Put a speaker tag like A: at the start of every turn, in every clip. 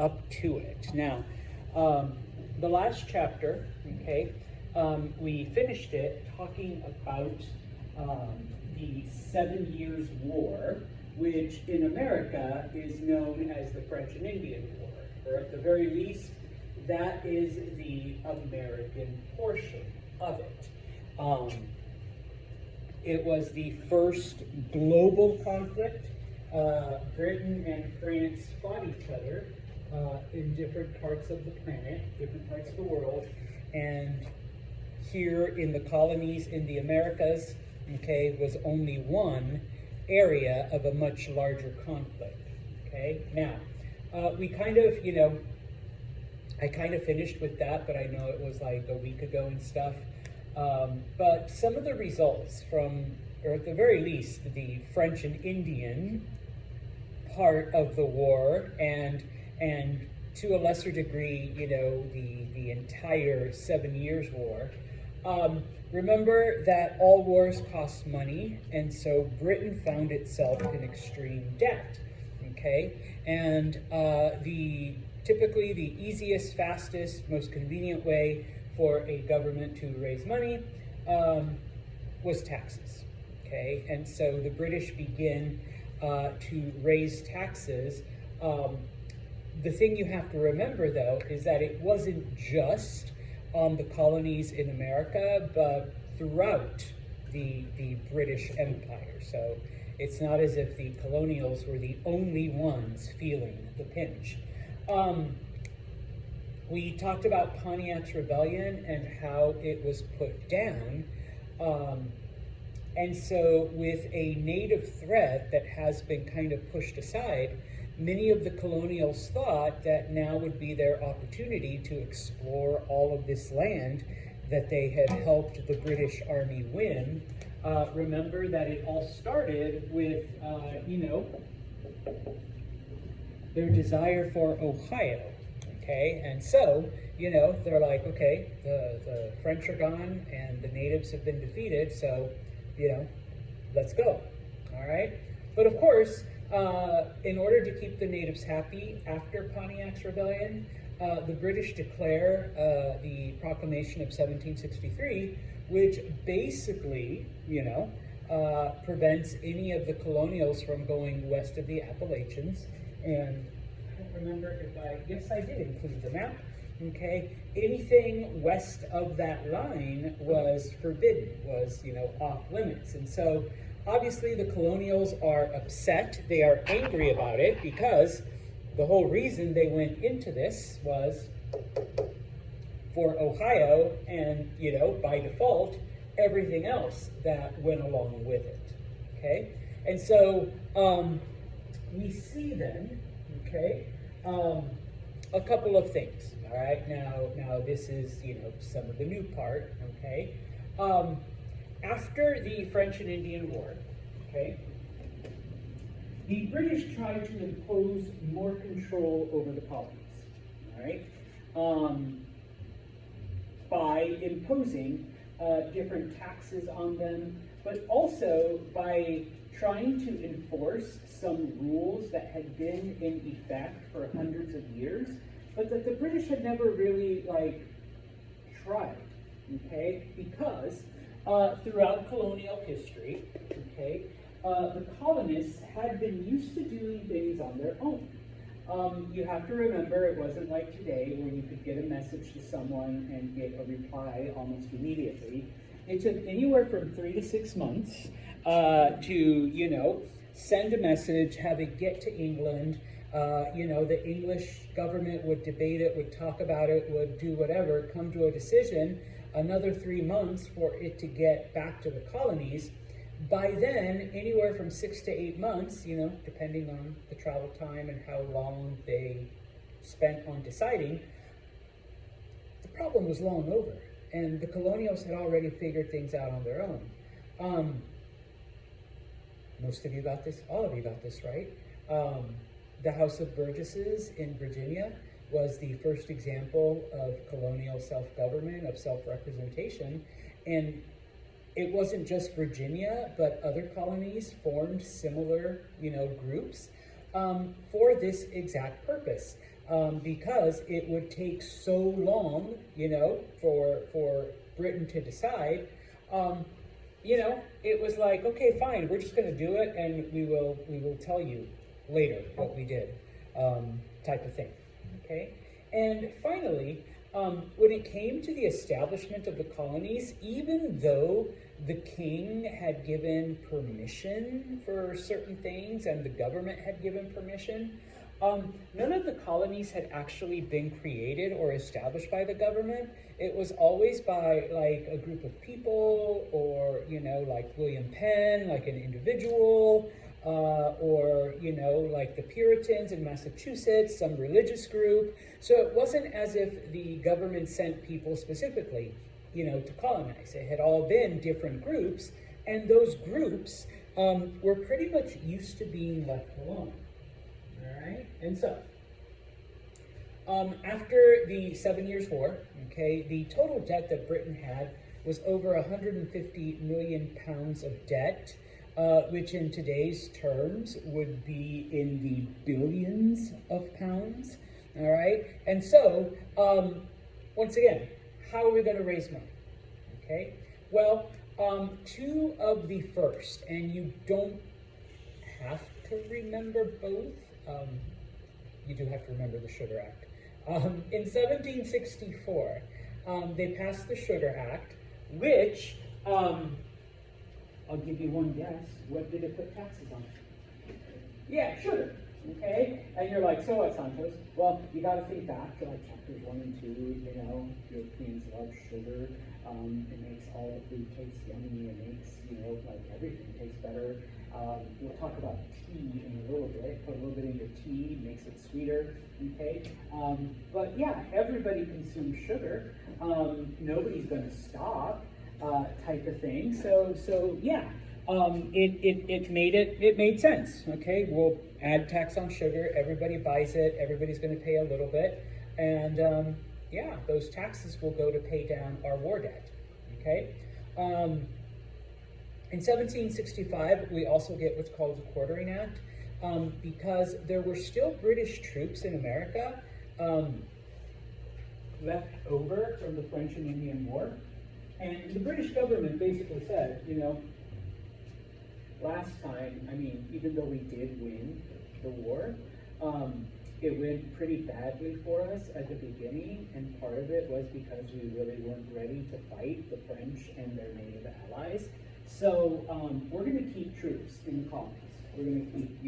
A: up to it. Now, the last chapter, okay, we finished it talking about the 7 Years' War, which in America is known as the French and Indian War, or at the very least, that is the American portion of it. It was the first global conflict. Britain and France fought each other in different parts of the planet, different parts of the world, and here in the colonies in the Americas, okay, was only one area of a much larger conflict, okay? Now, we kind of, I kind of finished with that, but I know it was like a week ago and stuff. But some of the results from, or at the very least, the French and Indian part of the war, and to a lesser degree, the entire 7 Years' War. Remember that all wars cost money, and so Britain found itself in extreme debt, okay? And typically the easiest, fastest, most convenient way for a government to raise money was taxes, okay? And so the British begin to raise taxes. The thing you have to remember, though, is that it wasn't just on the colonies in America, but throughout the British Empire. So it's not as if the colonials were the only ones feeling the pinch. We talked about Pontiac's Rebellion and how it was put down. And so with a native threat that has been kind of pushed aside, many of the colonials thought that now would be their opportunity to explore all of this land that they had helped the British Army win. Remember that it all started with, their desire for Ohio, okay? And so, they're like, okay, the French are gone and the natives have been defeated, so, let's go, all right? But of course, in order to keep the natives happy after Pontiac's Rebellion, the British declare the Proclamation of 1763, which basically, prevents any of the colonials from going west of the Appalachians. And I don't remember yes, I did include the map, okay? Anything west of that line was forbidden, was, off limits. And so obviously the colonials are upset, they are angry about it, because the whole reason they went into this was for Ohio and, by default, everything else that went along with it, okay? And so we see then, okay, a couple of things, all right? Now this is, some of the new part, okay? After the French and Indian War, okay, the British tried to impose more control over the colonies, all right, by imposing different taxes on them, but also by trying to enforce some rules that had been in effect for hundreds of years, but that the British had never really, tried, okay, because throughout colonial history, okay, the colonists had been used to doing things on their own. You have to remember, it wasn't like today where you could get a message to someone and get a reply almost immediately. It took anywhere from 3 to 6 months to, send a message, have it get to England. The English government would debate it, would talk about it, would do whatever, come to a decision. Another 3 months for it to get back to the colonies. By then, anywhere from 6 to 8 months, depending on the travel time and how long they spent on deciding, the problem was long over. And the colonials had already figured things out on their own. Most of you got this, all of you got this, right? The House of Burgesses in Virginia was the first example of colonial self-government, of self-representation. And it wasn't just Virginia, but other colonies formed similar, groups for this exact purpose. because it would take so long, for Britain to decide. It was like, okay, fine, we're just going to do it, and we will tell you later what we did, type of thing. Okay, and finally, when it came to the establishment of the colonies, even though the king had given permission for certain things and the government had given permission, none of the colonies had actually been created or established by the government. It was always by like a group of people, or like William Penn, like an individual, or like the Puritans in Massachusetts, some religious group. So it wasn't as if the government sent people specifically, to colonize. It had all been different groups, and those groups were pretty much used to being left alone. All right, and so after the 7 Years' War, okay, the total debt that Britain had was over 150 million pounds of debt, which in today's terms would be in the billions of pounds. All right, and so once again, how are we going to raise money? Okay, well, two of the first, and you don't have to remember both. You do have to remember the Sugar Act. In 1764, they passed the Sugar Act, which, I'll give you one guess. What did it put taxes on? Yeah, sugar. Okay? And you're like, so what, Santos? Well, you got to think back to like chapters 1 and 2, Europeans love sugar. It makes all the food taste yummy. It makes, like everything tastes better. We'll talk about tea in a little bit. Put a little bit in your tea, makes it sweeter. Okay? But yeah, everybody consumes sugar. Nobody's going to stop, type of thing. So yeah. It made sense. Okay, we'll add tax on sugar. Everybody buys it. Everybody's going to pay a little bit, and yeah, those taxes will go to pay down our war debt. Okay. In 1765, we also get what's called the Quartering Act, because there were still British troops in America left over from the French and Indian War, and the British government basically said, last time, even though we did win the war, it went pretty badly for us at the beginning, and part of it was because we really weren't ready to fight the French and their native allies. So we're going to keep troops in the colonies. We're going to keep,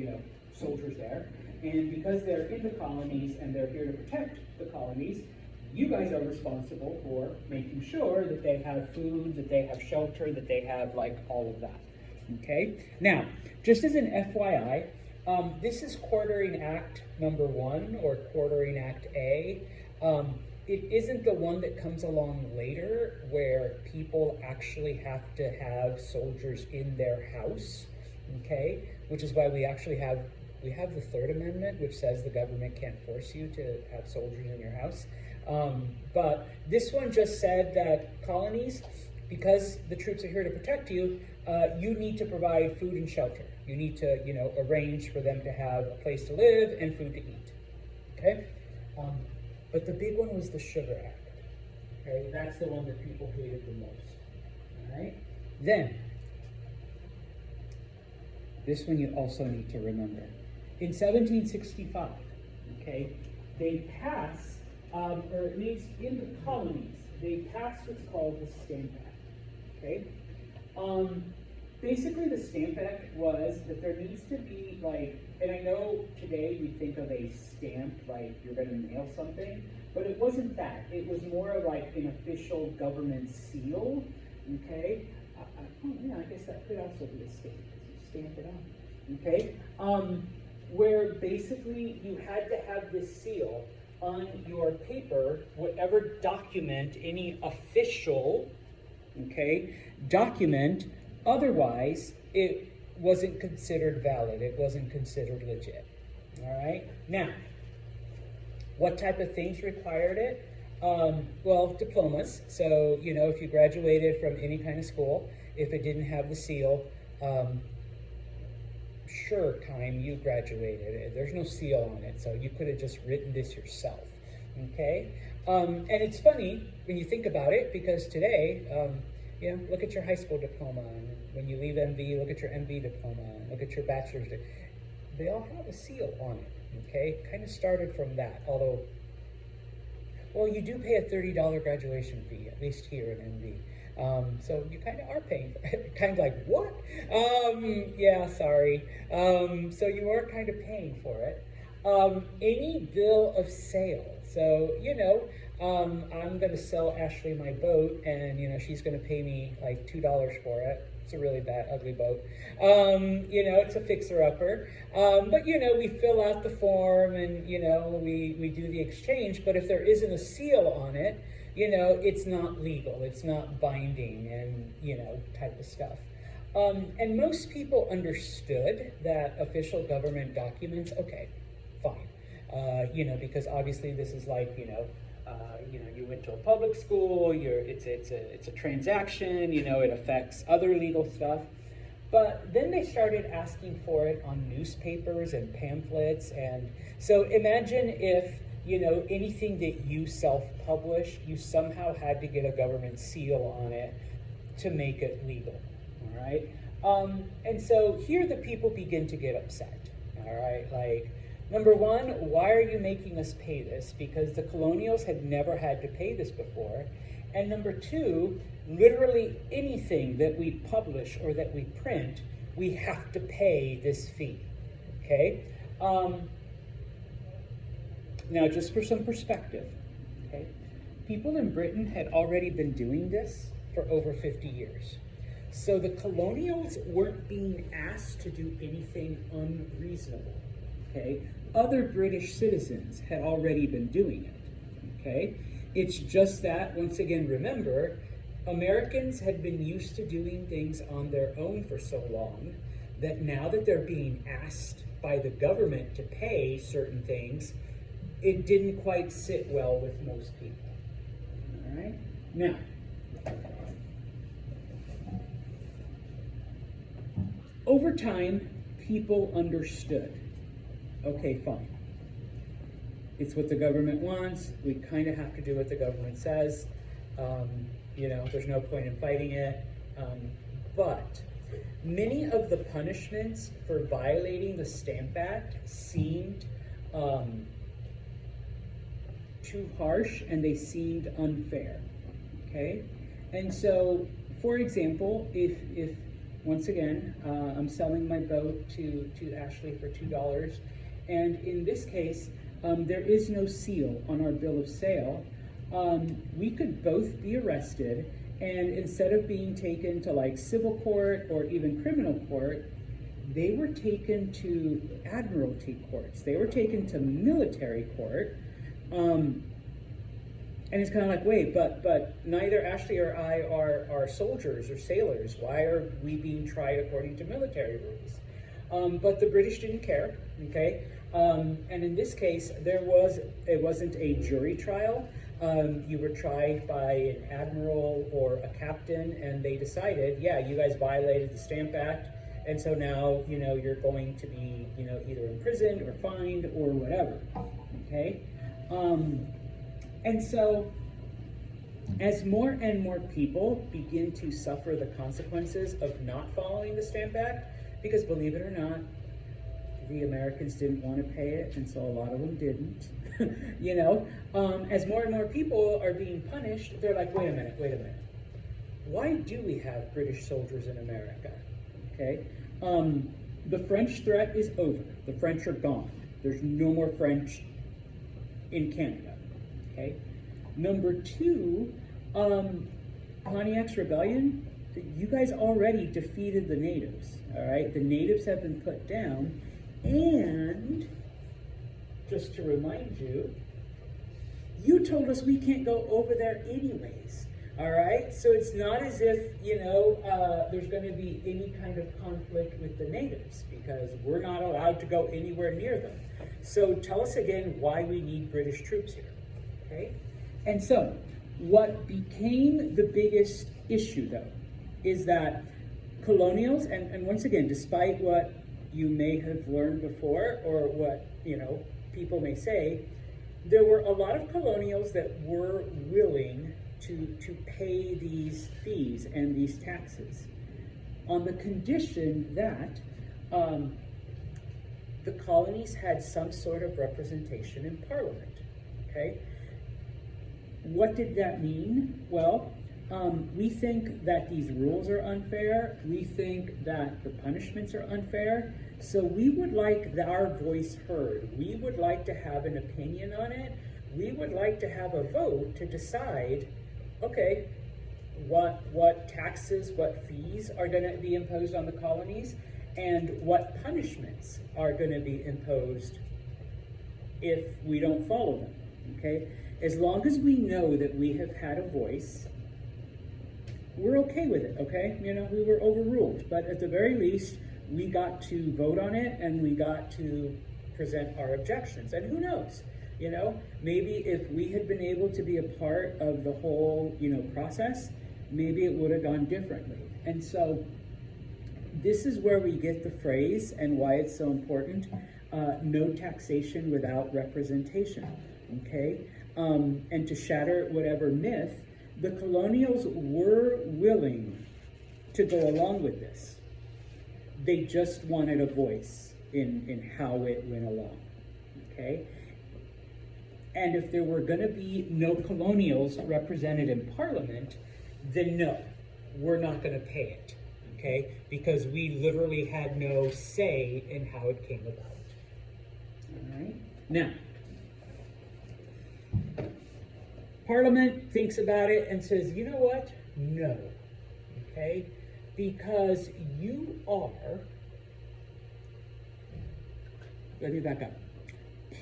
A: soldiers there. And because they're in the colonies and they're here to protect the colonies, you guys are responsible for making sure that they have food, that they have shelter, that they have like all of that. Okay, now, just as an FYI, this is Quartering Act number 1, or Quartering Act A. It isn't the one that comes along later where people actually have to have soldiers in their house, okay, which is why we actually have the Third Amendment, which says the government can't force you to have soldiers in your house. But this one just said that colonies, because the troops are here to protect you, you need to provide food and shelter. You need to, arrange for them to have a place to live and food to eat. Okay? But the big one was the Sugar Act. Okay? That's the one that people hated the most. All right? Then, this one you also need to remember. In 1765, okay, they passed, or at least in the colonies, they passed what's called the Stamp Act. Okay? Basically, the Stamp Act was that there needs to be, and I know today we think of a stamp like you're going to mail something, but it wasn't that. It was more like an official government seal, okay? I guess that could also be a stamp, because you stamp it on, okay? Where basically you had to have this seal on your paper, whatever document, any official, okay, document. Otherwise, it wasn't considered valid. It wasn't considered legit. All right? Now, what type of things required it? Well, diplomas. So, if you graduated from any kind of school, if it didn't have the seal,
B: sure time you graduated. There's no seal on it, so you could have just written this yourself. Okay? And it's funny when you think about it, because today, look at your high school diploma, and when you leave MV, look at your MV diploma, and look at your bachelor's degree. They all have a seal on it, okay? Kind of started from that, although, well, you do pay a $30 graduation fee, at least here in MV. So you kind of are paying, kind of like, what? Yeah, sorry. So you are kind of paying for it. Any bill of sale. So, I'm going to sell Ashley my boat, and, she's going to pay me like $2 for it. It's a really bad, ugly boat. It's a fixer-upper. But, we fill out the form and, we do the exchange. But if there isn't a seal on it, it's not legal. It's not binding and, type of stuff. And most people understood that official government documents, okay, fine. Because obviously this is like, you went to a public school, it's a transaction, it affects other legal stuff. But then they started asking for it on newspapers and pamphlets. And so imagine if, anything that you self-publish, you somehow had to get a government seal on it to make it legal, all right? And so here the people begin to get upset, all right? Like, number one, why are you making us pay this? Because the colonials had never had to pay this before. And number two, literally anything that we publish or that we print, we have to pay this fee, okay? Now, just for some perspective, okay? People in Britain had already been doing this for over 50 years. So the colonials weren't being asked to do anything unreasonable, okay? Other British citizens had already been doing it, okay? It's just that, once again, remember, Americans had been used to doing things on their own for so long that now that they're being asked by the government to pay certain things, it didn't quite sit well with most people, all right? Now, over time, people understood. Okay, fine. It's what the government wants. We kind of have to do what the government says. There's no point in fighting it. But many of the punishments for violating the Stamp Act seemed too harsh, and they seemed unfair, okay? And so, for example, if once again, I'm selling my boat to Ashley for $2, and in this case, there is no seal on our bill of sale, we could both be arrested, and instead of being taken to like civil court or even criminal court, they were taken to admiralty courts. They were taken to military court. And it's kind of like, wait, but neither Ashley or I are soldiers or sailors. Why are we being tried according to military rules? But the British didn't care, okay? And in this case, it wasn't a jury trial. You were tried by an admiral or a captain, and they decided, yeah, you guys violated the Stamp Act, and so now, you're going to be, either imprisoned or fined or whatever, okay? And so, as more and more people begin to suffer the consequences of not following the Stamp Act, because believe it or not, the Americans didn't want to pay it, and so a lot of them didn't, as more and more people are being punished, they're like, wait a minute. Why do we have British soldiers in America, okay? The French threat is over. The French are gone. There's no more French in Canada, okay? Number two, Pontiac's Rebellion, you guys already defeated the natives, all right? The natives have been put down, and just to remind you, you told us we can't go over there anyways, all right? So it's not as if, there's going to be any kind of conflict with the natives, because we're not allowed to go anywhere near them. So tell us again why we need British troops here, okay? And so what became the biggest issue, though, is that colonials, and once again, despite what you may have learned before, or what, people may say, there were a lot of colonials that were willing to pay these fees and these taxes on the condition that the colonies had some sort of representation in Parliament, okay? What did that mean? Well, we think that these rules are unfair. We think that the punishments are unfair. So we would like our voice heard. We would like to have an opinion on it. We would like to have a vote to decide, okay, what taxes, what fees are going to be imposed on the colonies, and what punishments are going to be imposed if we don't follow them, okay? As long as we know that we have had a voice, we're okay with it, okay? We were overruled, but at the very least, we got to vote on it and we got to present our objections. And who knows, maybe if we had been able to be a part of the whole, process, maybe it would have gone differently. And so this is where we get the phrase and why it's so important, no taxation without representation, okay? And to shatter whatever myth, the colonials were willing to go along with this. They just wanted a voice in how it went along, okay? And if there were gonna be no colonials represented in Parliament, then no, we're not gonna pay it, okay? Because we literally had no say in how it came about, all right? Now, Parliament thinks about it and says, you know what? No, okay? Because you are, let me back up.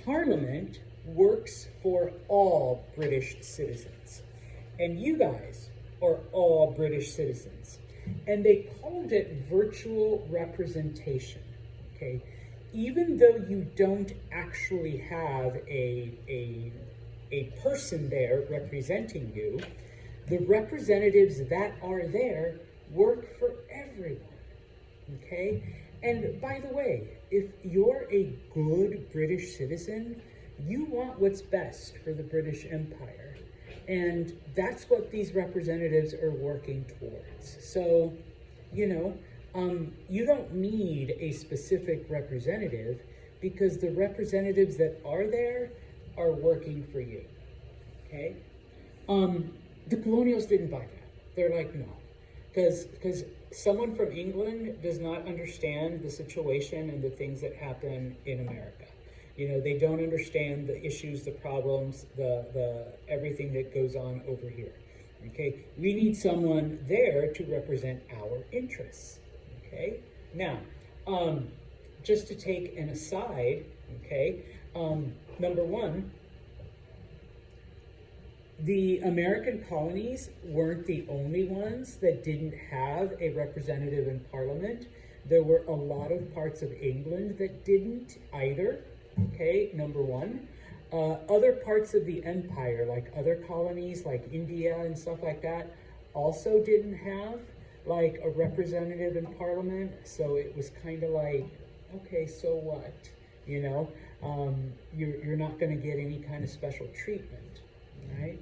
B: Parliament works for all British citizens, and you guys are all British citizens. And they called it virtual representation, okay? Even though you don't actually have a person there representing you, the representatives that are there work for everyone, okay? And by the way, if you're a good British citizen, you want what's best for the British Empire. And that's what these representatives are working towards. So, you don't need a specific representative because the representatives that are there are working for you, okay? The colonials didn't buy that. They're like, no, because someone from England does not understand the situation and the things that happen in America. They don't understand the issues, the problems, the everything that goes on over here, okay? We need someone there to represent our interests, okay? Now, just to take an aside, okay, number one, the American colonies weren't the only ones that didn't have a representative in Parliament. There were a lot of parts of England that didn't either, okay, number one. Other parts of the empire, like other colonies like India and stuff like that, also didn't have like a representative in Parliament. So it was kind of like, okay, so what? You're not going to get any kind of special treatment, right?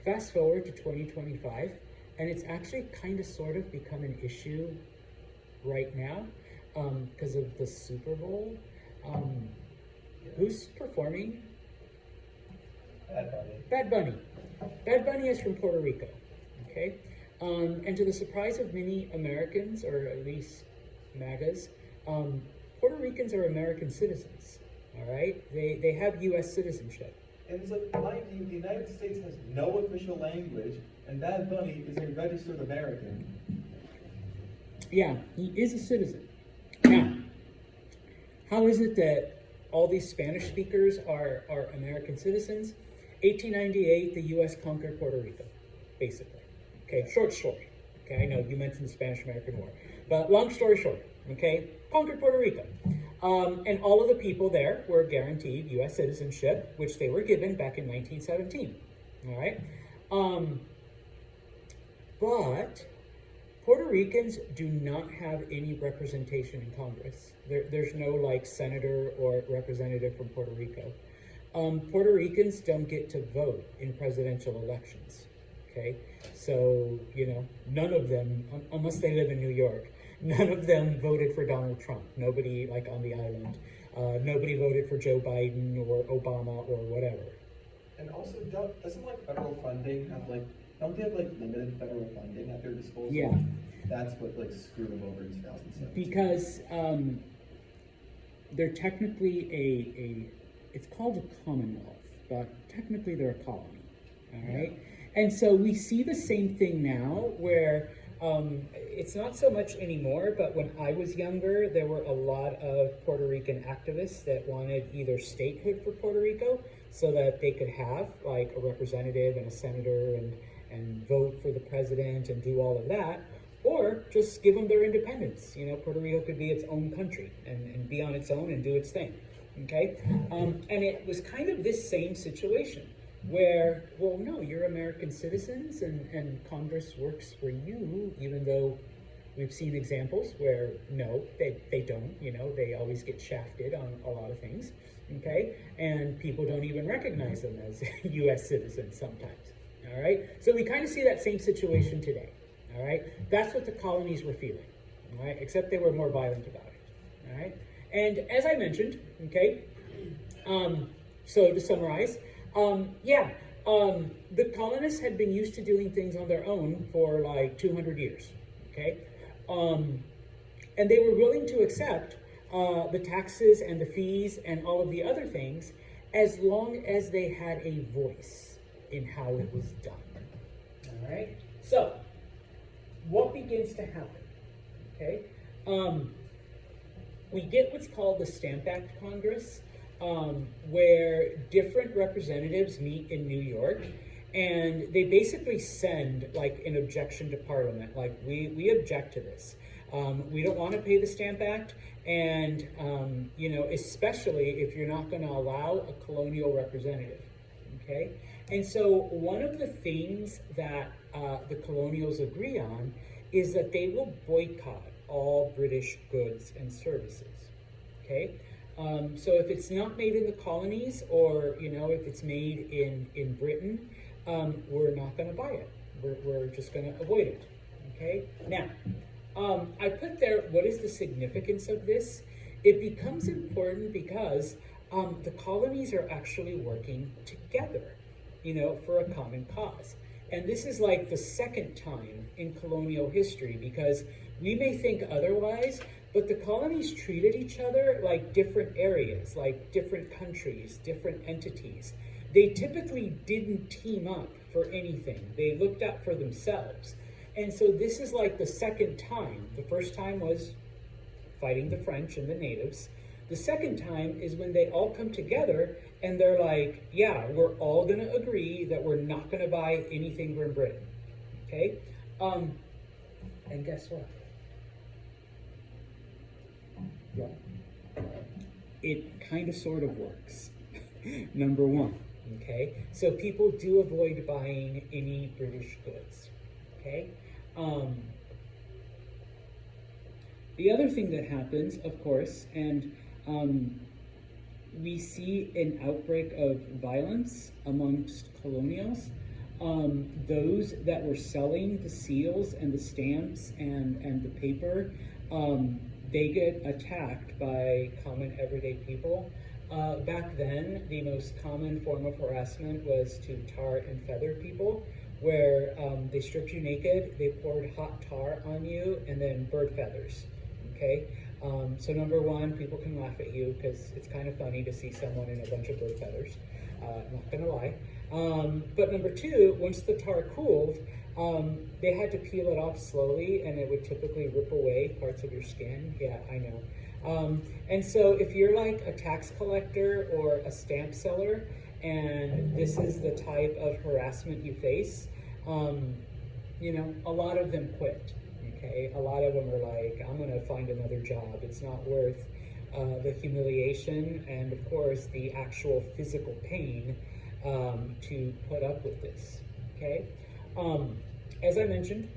B: Fast forward to 2025, and it's actually kind of sort of become an issue right now because of the Super Bowl. Who's performing?
C: Bad Bunny.
B: Bad Bunny. Bad Bunny is from Puerto Rico, okay? And to the surprise of many Americans, or at least MAGAs, Puerto Ricans are American citizens, all right? They have U.S. citizenship.
C: And so, mind you, the United States has no official language, and Bad Bunny is a registered American.
B: Yeah, he is a citizen. Now, how is it that all these Spanish speakers are American citizens? 1898, the U.S. conquered Puerto Rico, basically. Okay, short story. Okay, I know you mentioned the Spanish-American War, but long story short, okay, conquered Puerto Rico. And all of the people there were guaranteed U.S. citizenship, which they were given back in 1917, all right? But Puerto Ricans do not have any representation in Congress. There's no like senator or representative from Puerto Rico. Puerto Ricans don't get to vote in presidential elections, okay? So, you know, none of them, unless they live in New York, none of them voted for Donald Trump. Nobody, like, on the island. Nobody voted for Joe Biden or Obama or whatever.
C: And also, doesn't like federal funding have like, don't they have like limited federal funding at their disposal?
B: Yeah.
C: That's what like screwed them over in 2017.
B: Because they're technically it's called a commonwealth, but technically they're a colony, all right? And so we see the same thing now where it's not so much anymore, but when I was younger, there were a lot of Puerto Rican activists that wanted either statehood for Puerto Rico so that they could have like a representative and a senator and vote for the president and do all of that, or just give them their independence. You know, Puerto Rico could be its own country and be on its own and do its thing, okay? And it was kind of this same situation where, well, no, you're American citizens and Congress works for you, even though we've seen examples where, no, they don't, you know, they always get shafted on a lot of things, okay? And people don't even recognize them as US citizens sometimes, all right? So we kind of see that same situation today, all right? That's what the colonies were feeling, all right? Except they were more violent about it, all right? And as I mentioned, okay, so to summarize, the colonists had been used to doing things on their own for like 200 years, okay? And they were willing to accept the taxes and the fees and all of the other things as long as they had a voice in how it was done, all right? So, what begins to happen, okay? We get what's called the Stamp Act Congress, where different representatives meet in New York, and they basically send like an objection to Parliament, like we object to this. We don't want to pay the Stamp Act, and you know, especially if you're not going to allow a colonial representative, okay? And so one of the things that the colonials agree on is that they will boycott all British goods and services, okay? So if it's not made in the colonies, or, you know, if it's made in Britain, we're not going to buy it. We're just going to avoid it, okay? Now, I put there, what is the significance of this? It becomes important because the colonies are actually working together, you know, for a common cause. And this is like the second time in colonial history, because we may think otherwise, but the colonies treated each other like different areas, like different countries, different entities. They typically didn't team up for anything. They looked out for themselves. And so this is like the second time. The first time was fighting the French and the natives. The second time is when they all come together and they're like, yeah, we're all gonna agree that we're not gonna buy anything from Britain, okay? And guess what? Yeah. It kind of sort of works. Number one, okay? So people do avoid buying any British goods, okay? The other thing that happens, of course, and we see an outbreak of violence amongst colonials. Those that were selling the seals and the stamps and the paper, they get attacked by common everyday people. Back then, the most common form of harassment was to tar and feather people, where they stripped you naked, they poured hot tar on you, and then bird feathers, okay? So number one, people can laugh at you because it's kind of funny to see someone in a bunch of bird feathers, not gonna lie. But number two, once the tar cooled, they had to peel it off slowly, and it would typically rip away parts of your skin. Yeah, I know. And so if you're like a tax collector or a stamp seller, and this is the type of harassment you face, you know, a lot of them quit, okay? A lot of them are like, I'm gonna find another job. It's not worth the humiliation and, of course, the actual physical pain to put up with this, okay? As I mentioned,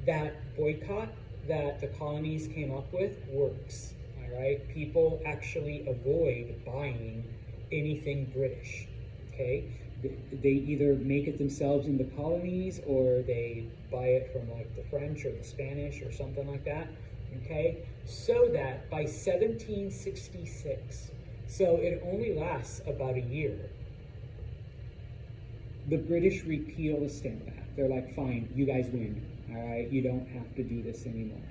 B: that boycott that the colonies came up with works. All right, people actually avoid buying anything British. Okay, they either make it themselves in the colonies or they buy it from like the French or the Spanish or something like that. Okay, so that by 1766, so it only lasts about a year, the British repeal the Stamp Act. They're like, fine, you guys win. All right, you don't have to do this anymore.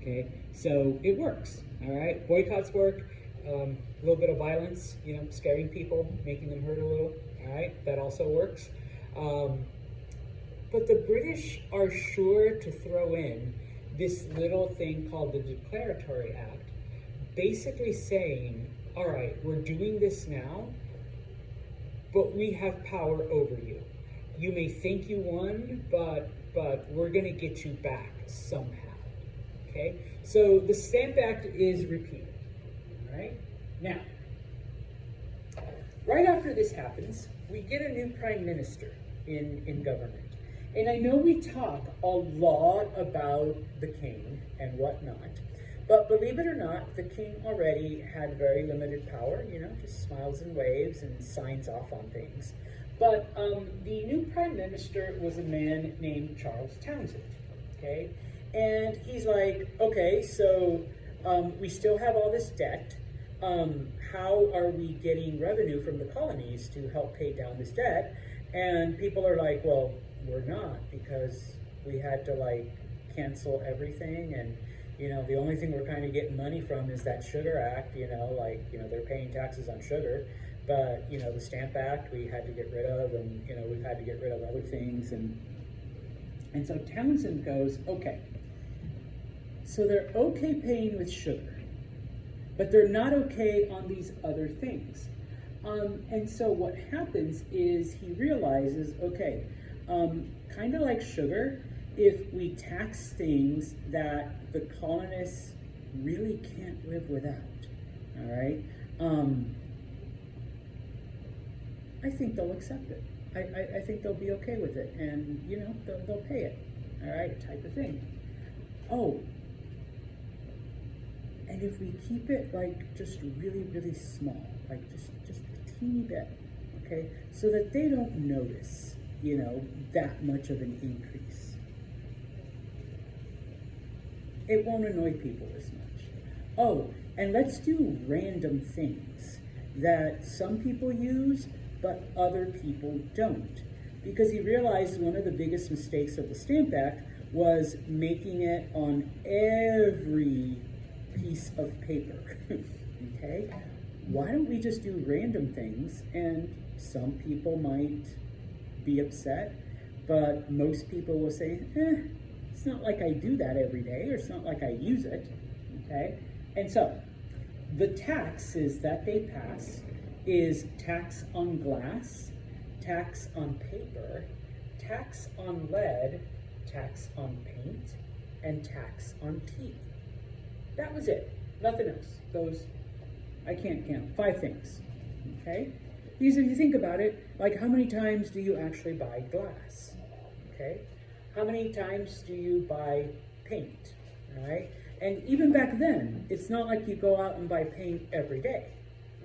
B: Okay, so it works. All right, boycotts work. A little bit of violence, you know, scaring people, making them hurt a little. All right, that also works. But the British are sure to throw in this little thing called the Declaratory Act, basically saying, all right, we're doing this now, but we have power over you. You may think you won, but we're going to get you back somehow. Okay? So the Stamp Act is repealed. All right? Now, right after this happens, we get a new prime minister in government. And I know we talk a lot about the king and whatnot, but believe it or not, the king already had very limited power, you know, just smiles and waves and signs off on things. But the new prime minister was a man named Charles Townshend, okay? And he's like, okay, so we still have all this debt. How are we getting revenue from the colonies to help pay down this debt? And people are like, well, we're not, because we had to like cancel everything, and you know, the only thing we're kind of getting money from is that Sugar Act, you know, like, you know, they're paying taxes on sugar, but, you know, the Stamp Act we had to get rid of, and, you know, we've had to get rid of other things, and so Townshend goes, okay, so they're okay paying with sugar, but they're not okay on these other things. And so what happens is he realizes, okay, kind of like sugar, if we tax things that the colonists really can't live without, all right, I think they'll accept it. I think they'll be okay with it, and, you know, they'll pay it, all right, type of thing. Oh, and if we keep it, like, just really, really small, like, just a teeny bit, okay, so that they don't notice, you know, that much of an increase. It won't annoy people as much. Oh, and let's do random things that some people use, but other people don't. Because he realized one of the biggest mistakes of the Stamp Act was making it on every piece of paper, okay? Why don't we just do random things? And some people might be upset, but most people will say, it's not like I do that every day, or it's not like I use it, okay? And so, the taxes that they pass is tax on glass, tax on paper, tax on lead, tax on paint, and tax on tea. That was it, nothing else. Those, I can't count, 5 things, okay? Because if you think about it, like how many times do you actually buy glass, okay? How many times do you buy paint, all right? And even back then, it's not like you go out and buy paint every day,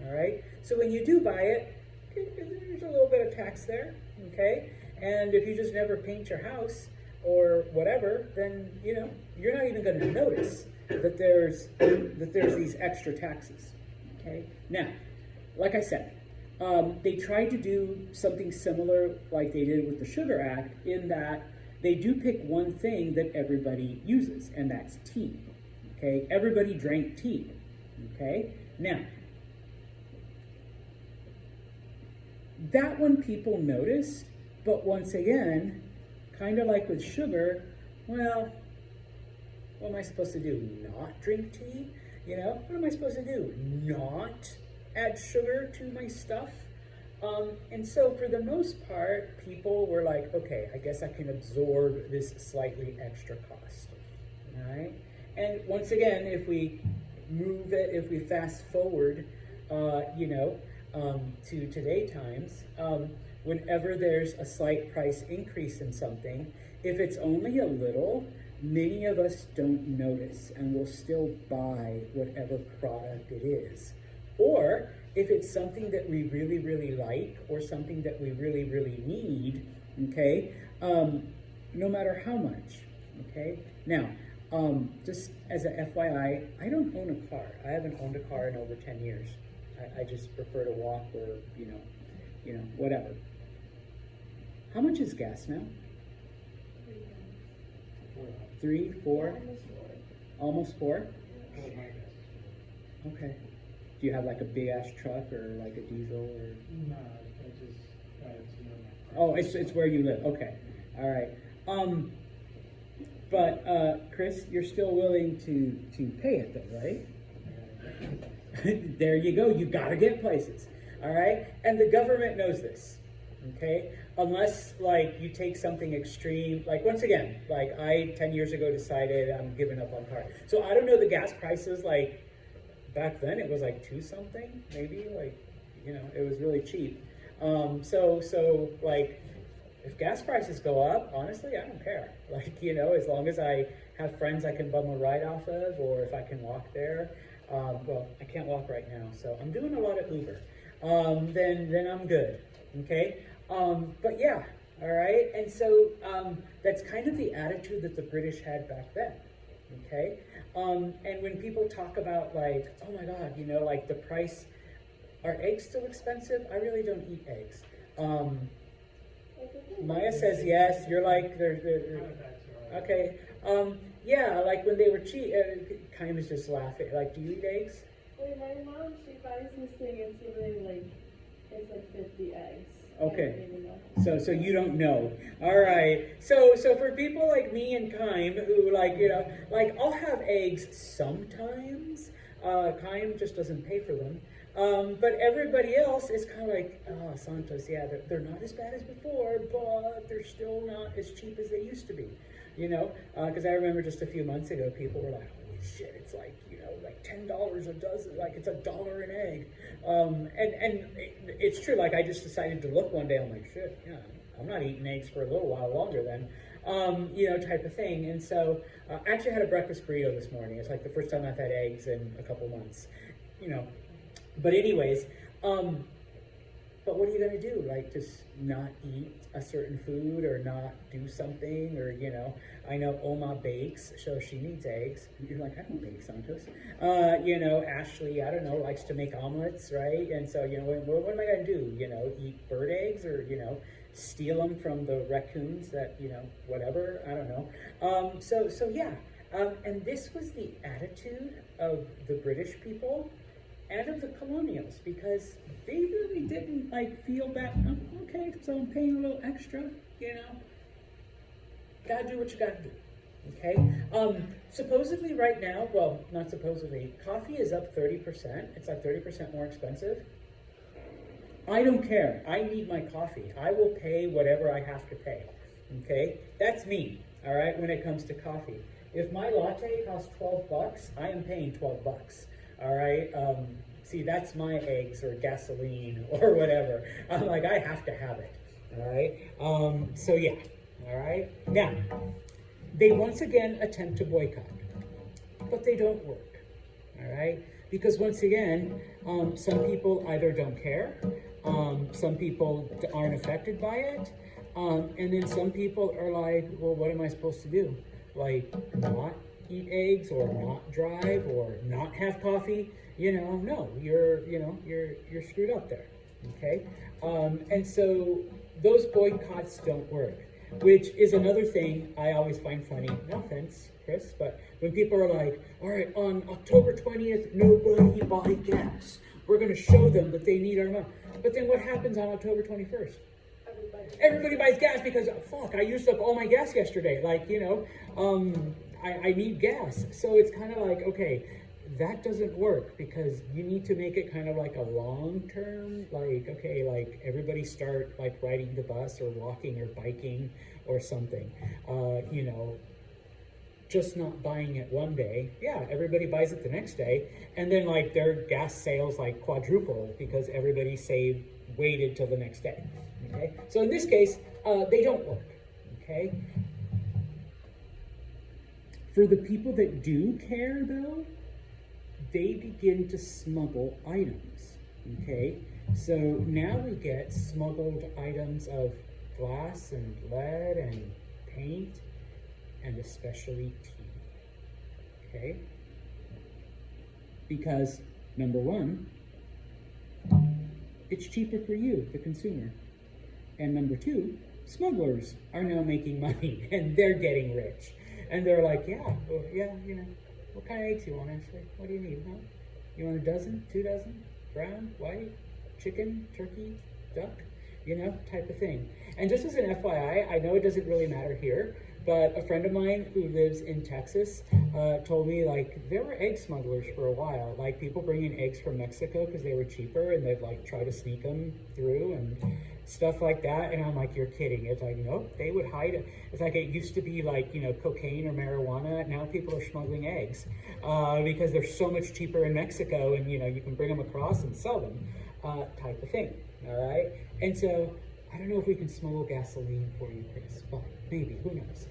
B: all right? So when you do buy it, there's a little bit of tax there, okay? And if you just never paint your house or whatever, then, you know, you're not even gonna notice that there's these extra taxes, okay? Now, like I said, they tried to do something similar like they did with the Sugar Act, in that they do pick one thing that everybody uses, and that's tea, okay? Everybody drank tea, okay? Now, that one people noticed, but once again, kind of like with sugar, well, what am I supposed to do? Not drink tea? You know, what am I supposed to do? Not add sugar to my stuff? And so for the most part, people were like, okay, I guess I can absorb this slightly extra cost, all right? And once again, if we move it, if we fast forward, you know, to today times, whenever there's a slight price increase in something, if it's only a little, many of us don't notice and will still buy whatever product it is. Or if it's something that we really, really like or something that we really, really need, okay, no matter how much, okay? Now, just as a FYI, I don't own a car. I haven't owned a car in over 10 years. I just prefer to walk or, you know, whatever. How much is gas now? 3, 4? Almost 4? Okay. Do you have like a big ass truck or like a diesel or?
D: No, I just,
B: Oh, it's where you live. Okay. All right. But Chris, you're still willing to pay it though, right? There you go. You gotta get places. All right. And the government knows this. Okay. Unless like you take something extreme, like once again, like I 10 years ago decided I'm giving up on car. So I don't know the gas prices. Like back then it was like 2 something, maybe, like, you know, it was really cheap. So like if gas prices go up, honestly, I don't care. Like, you know, as long as I have friends I can bum a ride off of, or if I can walk there. Well, I can't walk right now, so I'm doing a lot of Uber. Then I'm good. Okay. But yeah, all right. And so that's kind of the attitude that the British had back then. Okay. And when people talk about like, oh my God, you know, like the price, are eggs still expensive? I really don't eat eggs. Maya says yes. You're like, they're okay. Yeah, like when they were cheap, Kaim is just laughing. Like, do you eat eggs?
E: Wait, my mom, she buys this thing, it's something like, it's like 50 eggs.
B: Okay. So you don't know. All right. So for people like me and Kaim who like, you know, like I'll have eggs sometimes. Kaim just doesn't pay for them. But everybody else is kind of like, oh, Santos, yeah, they're not as bad as before, but they're still not as cheap as they used to be. You know, because I remember just a few months ago, people were like, holy shit, it's like, you know, like $10 a dozen, like it's $1 an egg. And it's true, like I just decided to look one day, I'm like, shit, yeah, I'm not eating eggs for a little while longer then, you know, type of thing. And so I actually had a breakfast burrito this morning. It's like the first time I've had eggs in a couple months, you know. But anyways, but what are you going to do? Like, just not eat a certain food or not do something? Or, you know, I know Oma bakes, so she needs eggs. You're like, I don't bake, Santos. You know, Ashley, I don't know, likes to make omelets, right? And so, you know, what am I going to do? You know, eat bird eggs or, you know, steal them from the raccoons that, you know, whatever, I don't know. So yeah. And this was the attitude of the British people and of the colonials, because they really didn't like feel that, oh, okay, so I'm paying a little extra, you know, gotta do what you gotta do, okay? Supposedly right now, well, not supposedly, coffee is up 30%. It's like 30% more expensive. I don't care. I need my coffee. I will pay whatever I have to pay, okay? That's me, all right, when it comes to coffee. If my latte costs $12, I am paying $12. All right. See, that's my eggs or gasoline or whatever. I'm like, I have to have it. All right. So yeah. All right. Now, they once again attempt to boycott, but they don't work. All right. Because once again, some people either don't care, some people aren't affected by it, and then some people are like, well, what am I supposed to do? Like, not eat eggs or not drive or not have coffee? You know, no, you're screwed up there, okay? And so those boycotts don't work, which is another thing I always find funny. No offense, Chris, but when people are like, all right, on October 20th, nobody buy gas. We're going to show them that they need our money. But then what happens on October 21st? Everybody buys gas because, fuck, I used up all my gas yesterday. Like, you know, I need gas. So it's kind of like, okay, that doesn't work, because you need to make it kind of like a long-term, like, okay, like everybody start like riding the bus or walking or biking or something, you know, just not buying it one day. Yeah, everybody buys it the next day. And then like their gas sales like quadruple because everybody waited till the next day. Okay, so in this case, they don't work. Okay. For the people that do care, though, they begin to smuggle items, okay? So now we get smuggled items of glass and lead and paint and especially tea, okay? Because, number one, it's cheaper for you, the consumer. And number two, smugglers are now making money and they're getting rich. And they're like, yeah, well, yeah, you know, what kind of eggs you want, Ashley? What do you need, huh? You want a dozen, 2 dozen, brown, white, chicken, turkey, duck, you know, type of thing. And just as an FYI, I know it doesn't really matter here, but a friend of mine who lives in Texas told me, like, there were egg smugglers for a while, like people bringing eggs from Mexico because they were cheaper and they'd like try to sneak them through and stuff like that. And I'm like, you're kidding. It's like, nope, they would hide it. It's like it used to be like, you know, cocaine or marijuana. Now people are smuggling eggs because they're so much cheaper in Mexico and, you know, you can bring them across and sell them type of thing. All right. And so I don't know if we can smuggle gasoline for you, Chris, but maybe, who knows?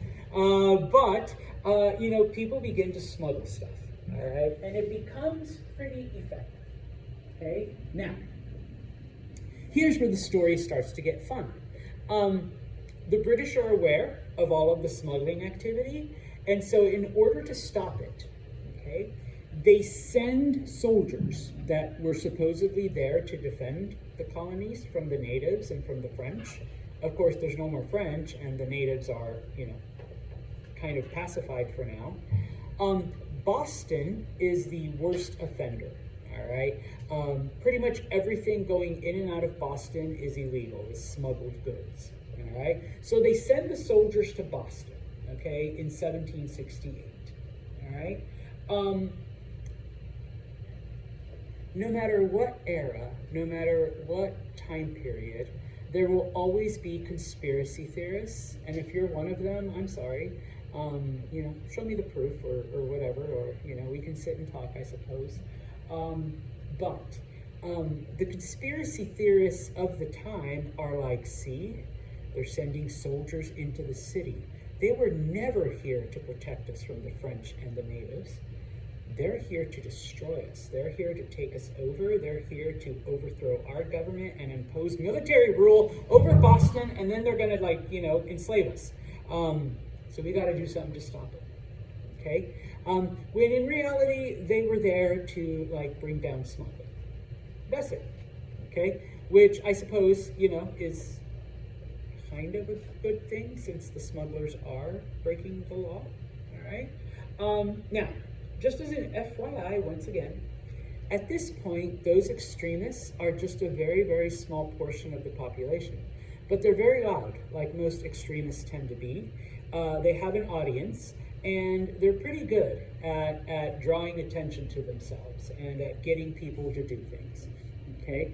B: You know, people begin to smuggle stuff, all right? And it becomes pretty effective, okay? Now, here's where the story starts to get fun. The British are aware of all of the smuggling activity, and so in order to stop it, okay, they send soldiers that were supposedly there to defend the colonies from the natives and from the French. Of course, there's no more French, and the natives are, you know, kind of pacified for now. Boston is the worst offender, all right? Pretty much everything going in and out of Boston is illegal, is smuggled goods, all right? So they send the soldiers to Boston, okay, in 1768, all right? No matter what era, no matter what time period, there will always be conspiracy theorists, and if you're one of them, I'm sorry. You know, show me the proof or whatever, or, you know, we can sit and talk, I suppose. The conspiracy theorists of the time are like, see, they're sending soldiers into the city. They were never here to protect us from the French and the natives. They're here to destroy us. They're here to take us over. They're here to overthrow our government and impose military rule over Boston, and then they're gonna, like, you know, enslave us. So we gotta do something to stop it, okay? When in reality, they were there to, like, bring down smuggling. That's it, okay? Which I suppose, you know, is kind of a good thing since the smugglers are breaking the law, all right? Now, just as an FYI, once again, at this point, those extremists are just a very, very small portion of the population. But they're very loud, like most extremists tend to be. They have an audience, and they're pretty good at drawing attention to themselves and at getting people to do things, okay?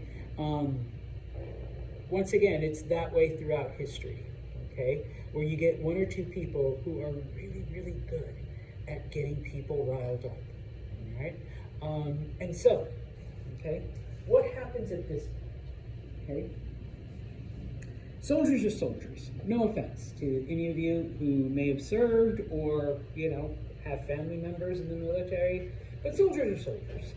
B: Once again, it's that way throughout history, okay? Where you get 1 or 2 people who are really, really good at getting people riled up, all right? And so, okay, what happens at this point, okay? Soldiers are soldiers. No offense to any of you who may have served or, you know, have family members in the military, but soldiers are soldiers.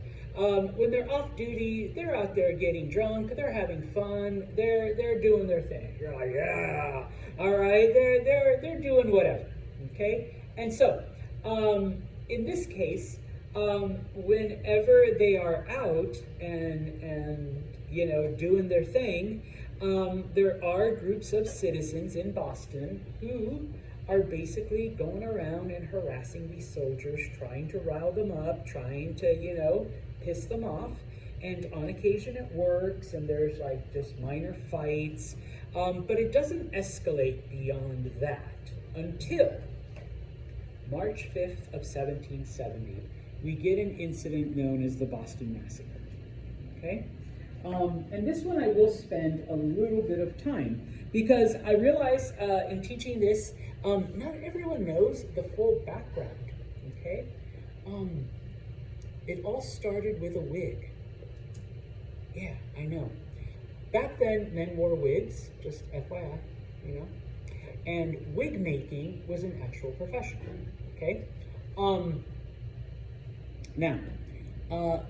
B: When they're off duty, they're out there getting drunk, they're having fun, they're doing their thing. You're like, yeah, all right, they're doing whatever, okay? And so, in this case, whenever they are out and you know, doing their thing, there are groups of citizens in Boston who are basically going around and harassing these soldiers, trying to rile them up, trying to, you know, piss them off. And on occasion it works, and there's like just minor fights, but it doesn't escalate beyond that until March 5th of 1770, we get an incident known as the Boston Massacre, okay? And this one I will spend a little bit of time because I realize in teaching this, not everyone knows the full background, okay? It all started with a wig. Yeah, I know. Back then, men wore wigs, just FYI, you know? And wig making was an actual profession, okay? Now,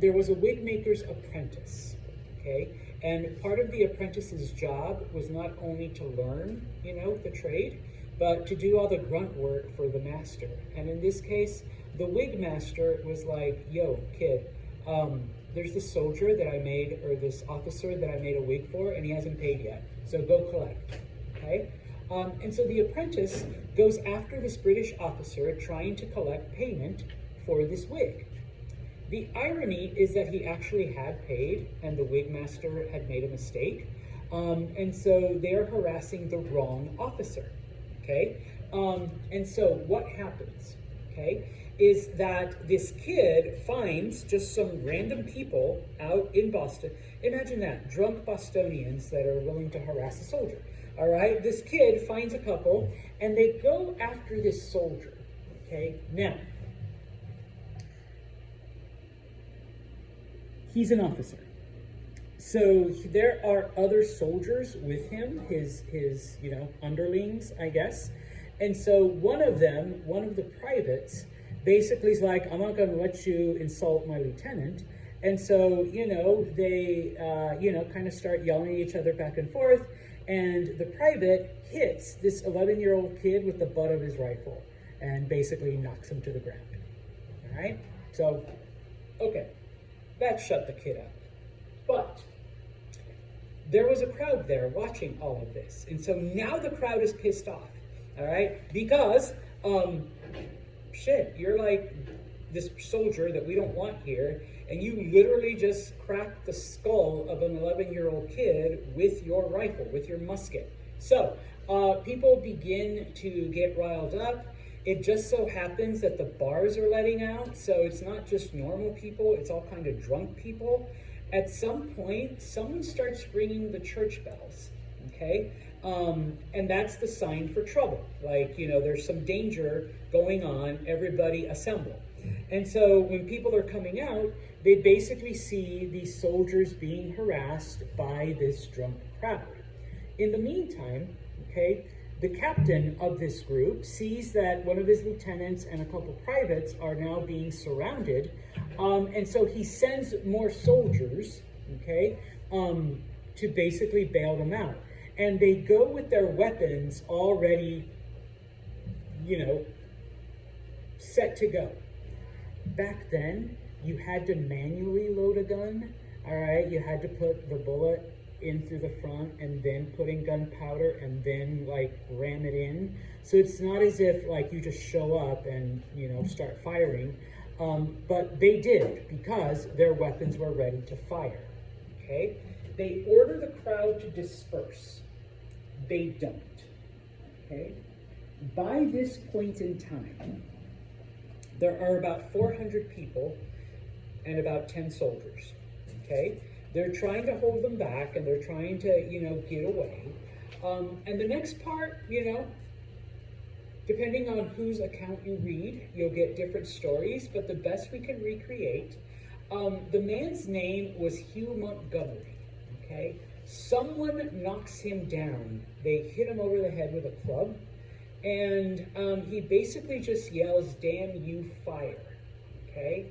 B: there was a wig maker's apprentice, okay? And part of the apprentice's job was not only to learn, the trade, but to do all the grunt work for the master. And in this case, the wig master was like, yo, kid, there's this soldier that I made, or this officer that I made a wig for, and he hasn't paid yet. So go collect, okay? And so the apprentice goes after this British officer trying to collect payment for this wig. The irony is that he actually had paid and the wig master had made a mistake. And so they're harassing the wrong officer, okay? And so what happens, okay, is that this kid finds just some random people out in Boston. Imagine that, drunk Bostonians that are willing to harass a soldier. All right, this kid finds a couple and they go after this soldier, okay? Now, he's an officer. So there are other soldiers with him, his underlings, I guess. And so one of the privates, basically is like, I'm not gonna let you insult my lieutenant. And so, they, kind of start yelling at each other back and forth. And the private hits this 11-year-old kid with the butt of his rifle and basically knocks him to the ground. All right? So, okay, that shut the kid up. But there was a crowd there watching all of this. And so now the crowd is pissed off, all right? Because, you're like this soldier that we don't want here, and you literally just cracked the skull of an 11-year-old kid with your rifle, with your musket. So people begin to get riled up. It just so happens that the bars are letting out, so it's not just normal people, it's all kind of drunk people. At some point, someone starts ringing the church bells, okay? And that's the sign for trouble. Like, there's some danger going on, everybody assemble. And so when people are coming out, they basically see these soldiers being harassed by this drunk crowd. In the meantime, okay, the captain of this group sees that one of his lieutenants and a couple privates are now being surrounded. And so he sends more soldiers, okay, to basically bail them out. And they go with their weapons already, set to go. Back then, you had to manually load a gun, all right? You had to put the bullet in through the front and then put in gunpowder and then, ram it in. So it's not as if, you just show up and, start firing. But they did, because their weapons were ready to fire, okay? They order the crowd to disperse. They don't, okay? By this point in time, there are about 400 people and about 10 soldiers, okay? They're trying to hold them back and they're trying to, get away. And the next part, depending on whose account you read, you'll get different stories, but the best we can recreate, the man's name was Hugh Montgomery, okay? Someone knocks him down. They hit him over the head with a club, and he basically just yells, "Damn you, fire," okay?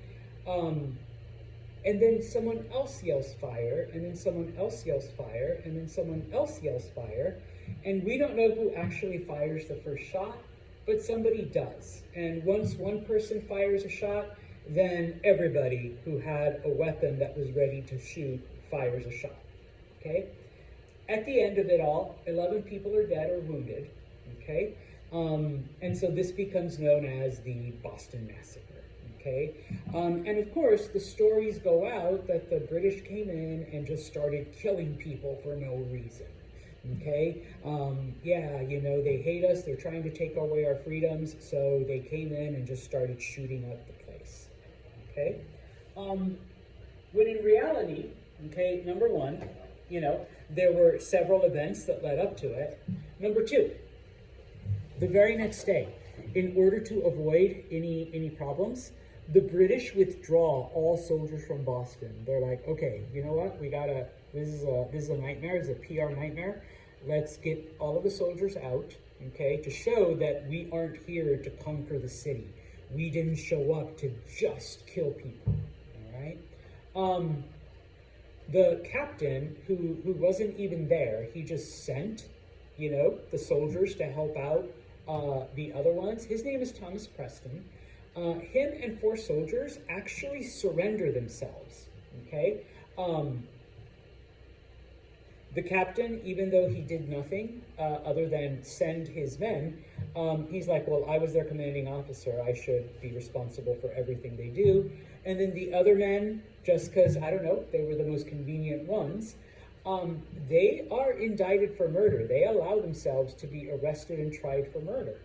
B: And then someone else yells fire, and then someone else yells fire, and then someone else yells fire, and we don't know who actually fires the first shot, but somebody does. And once one person fires a shot, then everybody who had a weapon that was ready to shoot fires a shot, okay? At the end of it all, 11 people are dead or wounded, okay? And so this becomes known as the Boston Massacre, okay? And of course, the stories go out that the British came in and just started killing people for no reason, okay? They hate us, they're trying to take away our freedoms, so they came in and just started shooting up the place, okay? When in reality, okay, number one, there were several events that led up to it. Number two, the very next day, in order to avoid any problems, the British withdraw all soldiers from Boston. They're like, okay, you know what? This is a nightmare. It's a PR nightmare. Let's get all of the soldiers out, okay, to show that we aren't here to conquer the city. we didn't show up to just kill people, all right? The captain, who wasn't even there, he just sent, the soldiers to help out the other ones. His name is Thomas Preston. Him and 4 soldiers actually surrender themselves, okay? The captain, even though he did nothing other than send his men, he's like, well, I was their commanding officer. I should be responsible for everything they do. And then the other men, just because, I don't know, they were the most convenient ones, they are indicted for murder. They allow themselves to be arrested and tried for murder,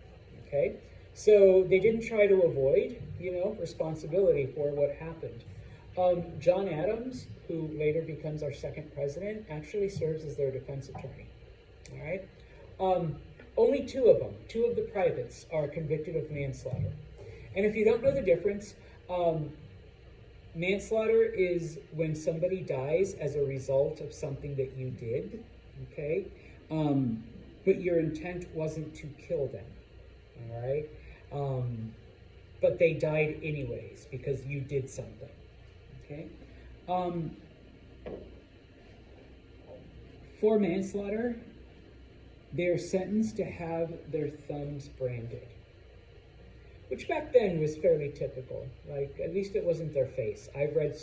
B: okay? So they didn't try to avoid, responsibility for what happened. John Adams, who later becomes our 2nd president, actually serves as their defense attorney, all right? Only 2 of them, 2 of the privates, are convicted of manslaughter. And if you don't know the difference, manslaughter is when somebody dies as a result of something that you did, okay? But your intent wasn't to kill them, all right? But they died anyways because you did something, okay? For manslaughter, they're sentenced to have their thumbs branded, which back then was fairly typical. Like, at least it wasn't their face. I've read,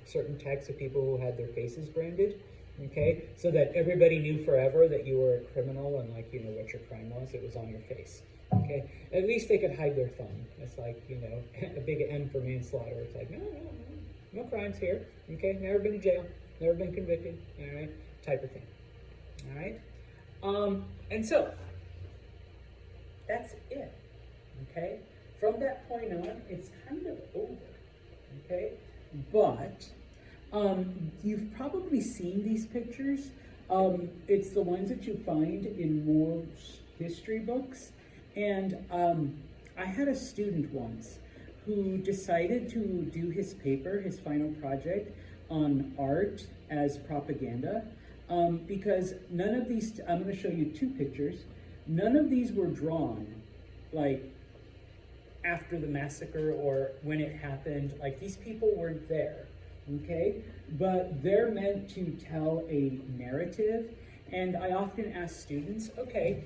B: certain texts of people who had their faces branded, okay? So that everybody knew forever that you were a criminal and, what your crime was. It was on your face, okay? At least they could hide their thumb. It's like, a big M for manslaughter. It's like, no crimes here, okay? Never been to jail, never been convicted, all right? Type of thing, all right? And so, that's it, okay? From that point on, it's kind of over, okay? But you've probably seen these pictures. It's the ones that you find in Moore's history books. And I had a student once who decided to do his paper, his final project, on art as propaganda, because none of these, I'm going to show you 2 pictures, none of these were drawn, after the massacre or when it happened. These people weren't there, okay? But they're meant to tell a narrative, and I often ask students, okay,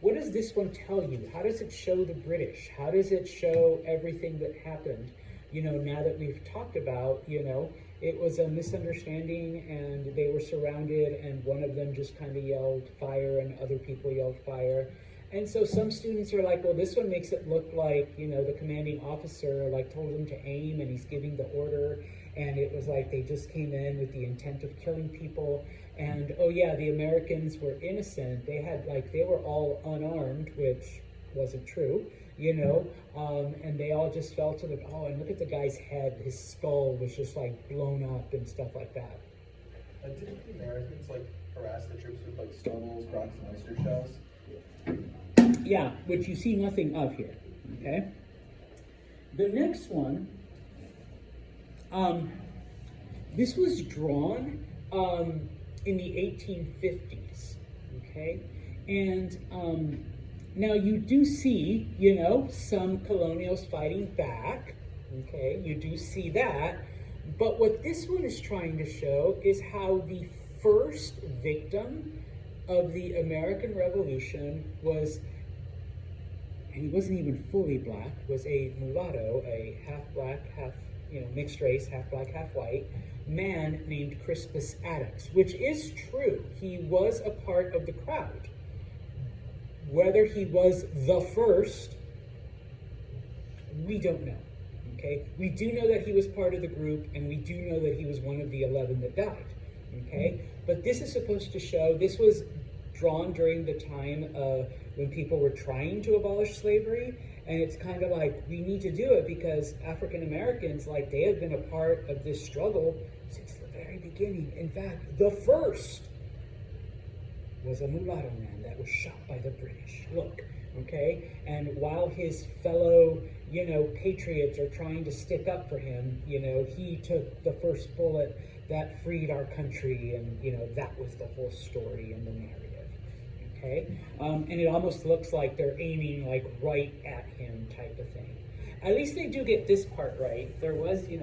B: what does this one tell you? How does it show the British? How does it show everything that happened? Now that we've talked about, it was a misunderstanding and they were surrounded and one of them just kind of yelled fire and other people yelled fire. And so some students are like, well, this one makes it look like, the commanding officer told them to aim and he's giving the order. And it was like they just came in with the intent of killing people. And, oh yeah, the Americans were innocent. They had, they were all unarmed, which wasn't true, and they all just fell to the, and look at the guy's head. His skull was just, blown up and stuff like that.
C: Didn't the Americans, harass the troops with, snowballs, rocks, and oyster shells?
B: Yeah, which you see nothing of here, okay? The next one, this was drawn in the 1850s, okay? And now you do see, some colonials fighting back, okay? You do see that. But what this one is trying to show is how the first victim of the American Revolution was, and he wasn't even fully black, was a mulatto, a half black, half, mixed race, half black, half white man named Crispus Attucks, which is true. He was a part of the crowd. Whether he was the first, we don't know, okay? We do know that he was part of the group, and we do know that he was one of the 11 that died, okay? But this is supposed to show, this was drawn during the time when people were trying to abolish slavery, and it's kind of like, we need to do it because African Americans, they have been a part of this struggle since the very beginning. In fact, the first was a mulatto man that was shot by the British. Look, okay? And while his fellow, patriots are trying to stick up for him, he took the first bullet that freed our country, and, that was the whole story and the narrative, okay? And it almost looks like they're aiming, right at him type of thing. at least they do get this part right. There was, they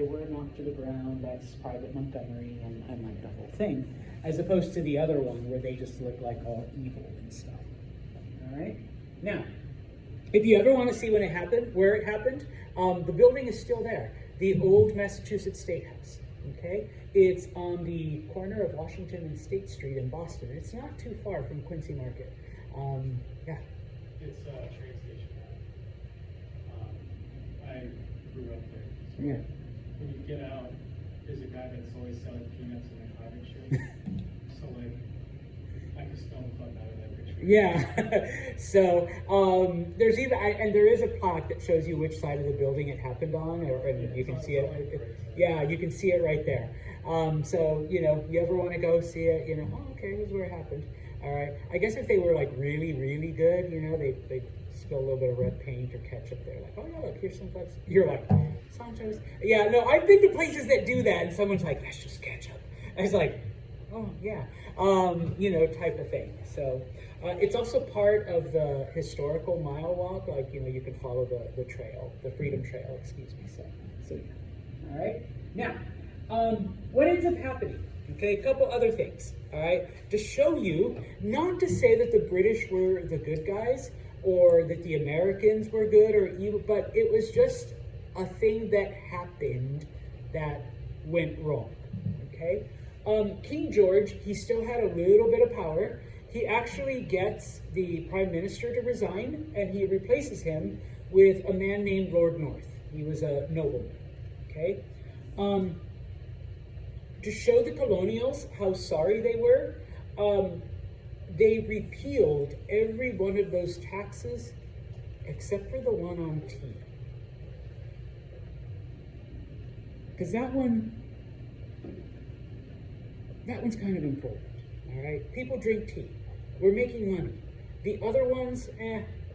B: were knocked to the ground, that's Private Montgomery and like the whole thing, as opposed to the other one where they just look like all evil and stuff. All right? Now, if you ever want to see when it happened, where it happened, the building is still there. The old Massachusetts State House, okay? It's on the corner of Washington and State Street in Boston. It's not too far from Quincy Market. Yeah.
D: It's a train station. I grew up there. So
B: Yeah.
D: when you get out, there's a guy that's always selling peanuts in a cottage shirt. So like, I could stone fuck out of that picture.
B: Yeah. So there's even, and there is a plaque that shows you which side of the building it happened on, and you can see it. Yeah, you can see it right there. So you ever want to go see it? Oh, okay, here's where it happened. All right. I guess if they were like really, really good, they spill a little bit of red paint or ketchup there. Like, oh yeah, look, here's some flex. You're like, Sancho's. Yeah, no, I've been to places that do that, and someone's like, that's just ketchup. And it's like, oh yeah, type of thing. So it's also part of the historical mile walk. Like, you can follow the trail, the Freedom Trail, excuse me. So yeah. All right. Now, what ends up happening? Okay, a couple other things. All right, to show you, not to say that the British were the good guys or that the Americans were good or evil, but it was just a thing that happened that went wrong. Okay, King George, he still had a little bit of power. He actually gets the Prime Minister to resign, and he replaces him with a man named Lord North. He was a nobleman. Okay. To show the colonials how sorry they were, they repealed every one of those taxes except for the one on tea. Because that one's kind of important, all right? People drink tea. We're making money. The other ones,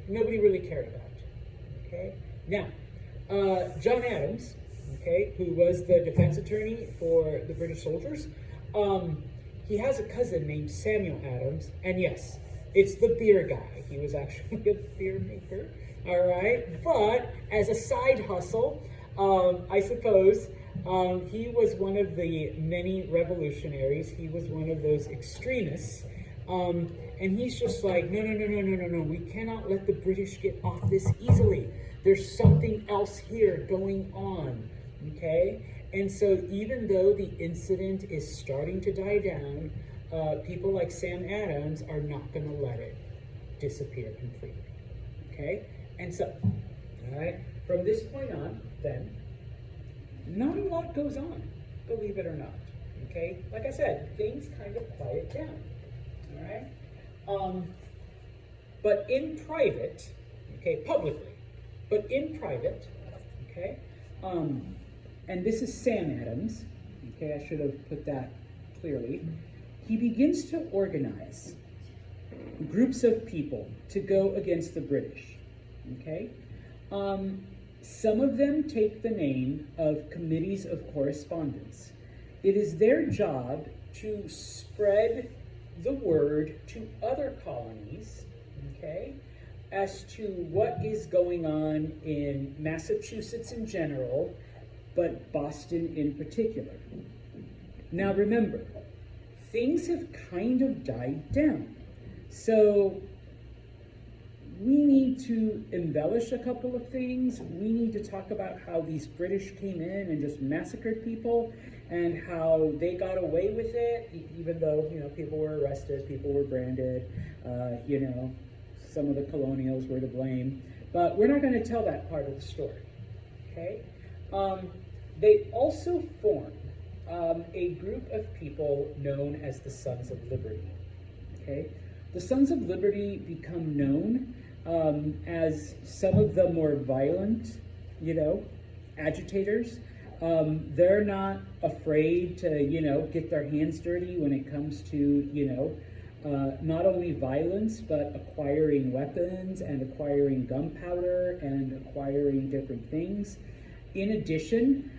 B: nobody really cared about, okay? Now, John Adams, okay, who was the defense attorney for the British soldiers, he has a cousin named Samuel Adams, and yes, it's the beer guy. He was actually a beer maker, all right? But as a side hustle, I suppose, he was one of the many revolutionaries. He was one of those extremists, and he's just like, no, we cannot let the British get off this easily. There's something else here going on. Okay, and so even though the incident is starting to die down, people like Sam Adams are not going to let it disappear completely. Okay, and so, all right, from this point on, then, not a lot goes on, believe it or not. Okay, like I said, things kind of quiet down. All right, but in private, okay, publicly, but in private, okay. And this is Sam Adams, okay, I should have put that clearly. He begins to organize groups of people to go against the British, okay? Some of them take the name of committees of correspondence. It is their job to spread the word to other colonies, okay, as to what is going on in Massachusetts in general, but Boston in particular. Now remember, things have kind of died down. So we need to embellish a couple of things. We need to talk about how these British came in and just massacred people and how they got away with it, even though, people were arrested, people were branded, some of the colonials were to blame. But we're not going to tell that part of the story, okay? They also form a group of people known as the Sons of Liberty, okay? The Sons of Liberty become known as some of the more violent, agitators. They're not afraid to, get their hands dirty when it comes to, not only violence, but acquiring weapons and acquiring gunpowder and acquiring different things. In addition,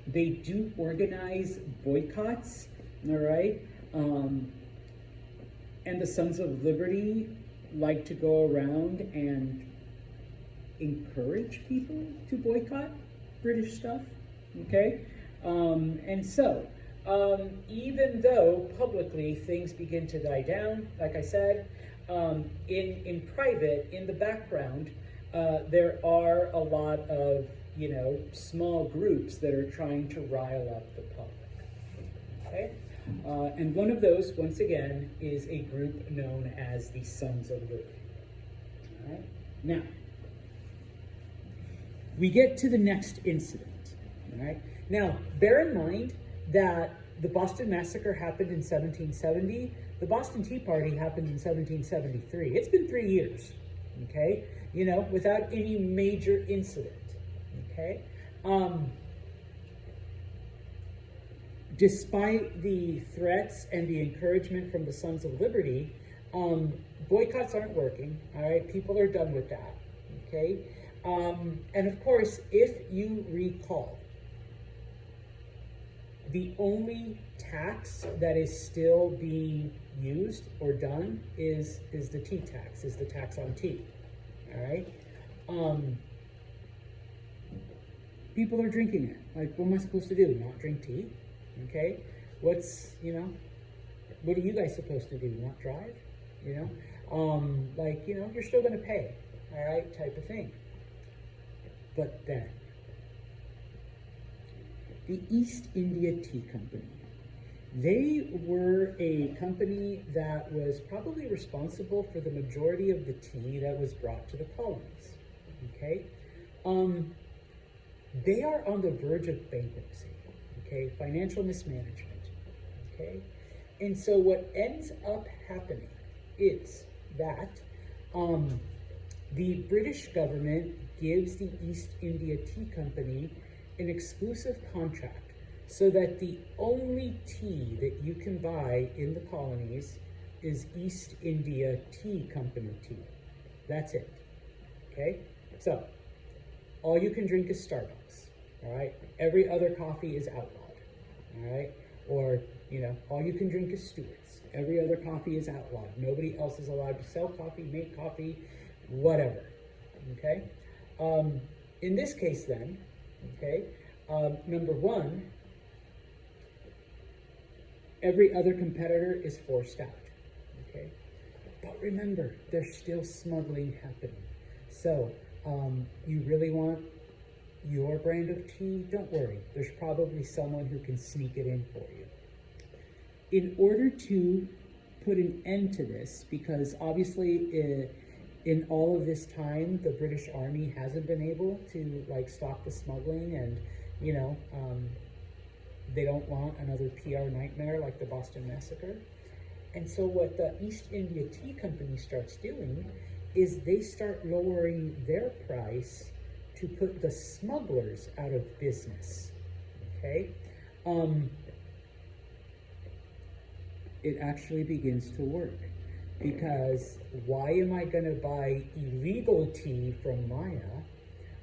B: they do organize boycotts, all right? And the Sons of Liberty like to go around and encourage people to boycott British stuff, okay? And so, even though publicly things begin to die down, like I said, in private, in the background, there are a lot of, small groups that are trying to rile up the public, okay? And one of those, once again, is a group known as the Sons of Liberty. All right? Now, we get to the next incident. All right? Now, bear in mind that the Boston Massacre happened in 1770. The Boston Tea Party happened in 1773. It's been 3 years, okay? Without any major incident, okay? Despite the threats and the encouragement from the Sons of Liberty, boycotts aren't working, all right? People are done with that, okay? And of course, if you recall, the only tax that is still being used or done is the tea tax, is the tax on tea, all right? People are drinking it. Like, what am I supposed to do? Not drink tea? Okay? What are you guys supposed to do? Not drive? You're still gonna pay, all right, type of thing. But then, the East India Tea Company, they were a company that was probably responsible for the majority of the tea that was brought to the colonies, okay? They are on the verge of bankruptcy, okay? Financial mismanagement, okay? And so what ends up happening is that the British government gives the East India Tea Company an exclusive contract so that the only tea that you can buy in the colonies is East India Tea Company tea. That's it, okay? So, all you can drink is Starbucks, all right? Every other coffee is outlawed, all right? Or, all you can drink is Stewart's. Every other coffee is outlawed. Nobody else is allowed to sell coffee, make coffee, whatever, okay? In this case then, okay, number one, every other competitor is forced out, okay? But remember, there's still smuggling happening. So, you really want your brand of tea? Don't worry, there's probably someone who can sneak it in for you. In order to put an end to this, because obviously in all of this time, the British Army hasn't been able to stop the smuggling, and they don't want another PR nightmare like the Boston Massacre. And so what the East India Tea Company starts doing is they start lowering their price to put the smugglers out of business, okay? It actually begins to work, because why am I gonna buy illegal tea from Maya